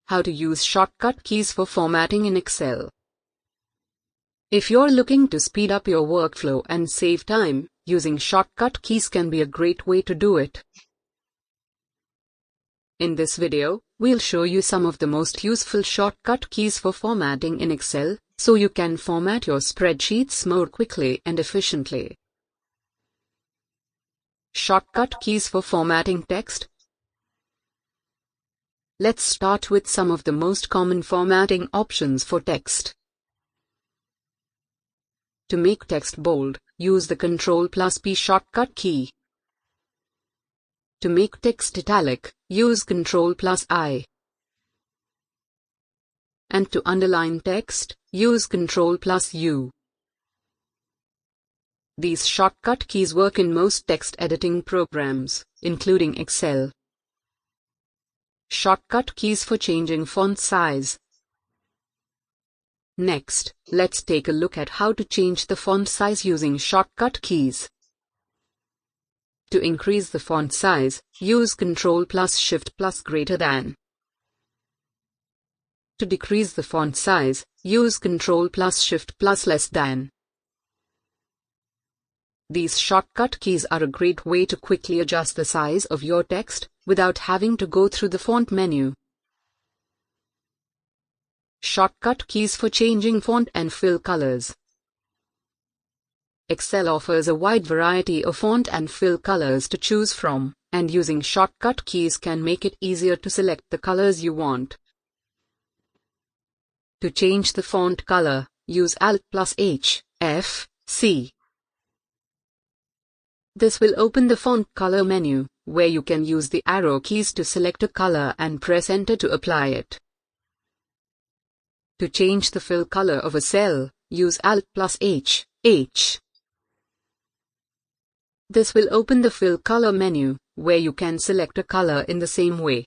how to use shortcut keys for formatting in Excel. If you're looking to speed up your workflow and save time, using shortcut keys can be a great way to do it. In this video, we'll show you some of the most useful shortcut keys for formatting in Excel, so you can format your spreadsheets more quickly and efficiently. Shortcut keys for formatting text. Let's start with some of the most common formatting options for text. To make text bold, use the Ctrl+P shortcut key. To make text italic, use Ctrl+I. And to underline text, use Ctrl+U. These shortcut keys work in most text editing programs, including Excel. Shortcut keys for changing font size. Next, let's take a look at how to change the font size using shortcut keys. To increase the font size, use Ctrl+Shift+greater than. To decrease the font size, use Ctrl+Shift+less than. These shortcut keys are a great way to quickly adjust the size of your text without having to go through the font menu. Shortcut keys for changing font and fill colors. Excel offers a wide variety of font and fill colors to choose from, and using shortcut keys can make it easier to select the colors you want. To change the font color, use Alt+H, F, C. This will open the font color menu, where you can use the arrow keys to select a color and press Enter to apply it. To change the fill color of a cell, use Alt+H, H. This will open the fill color menu, where you can select a color in the same way.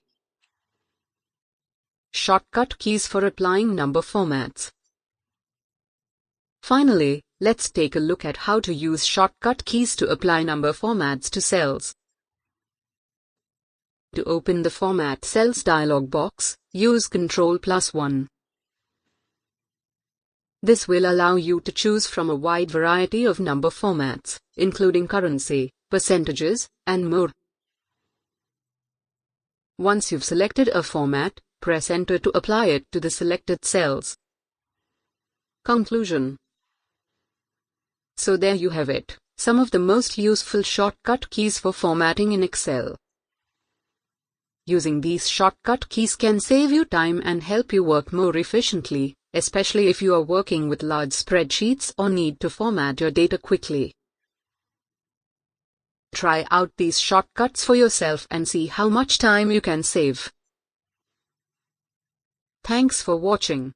Shortcut keys for applying number formats. Finally, let's take a look at how to use shortcut keys to apply number formats to cells. To open the Format Cells dialog box, use Ctrl+1. This will allow you to choose from a wide variety of number formats, including currency, percentages, and more. Once you've selected a format, press Enter to apply it to the selected cells. Conclusion. So there you have it, some of the most useful shortcut keys for formatting in Excel. Using these shortcut keys can save you time and help you work more efficiently, especially if you are working with large spreadsheets or need to format your data quickly. Try out these shortcuts for yourself and see how much time you can save. Thanks for watching.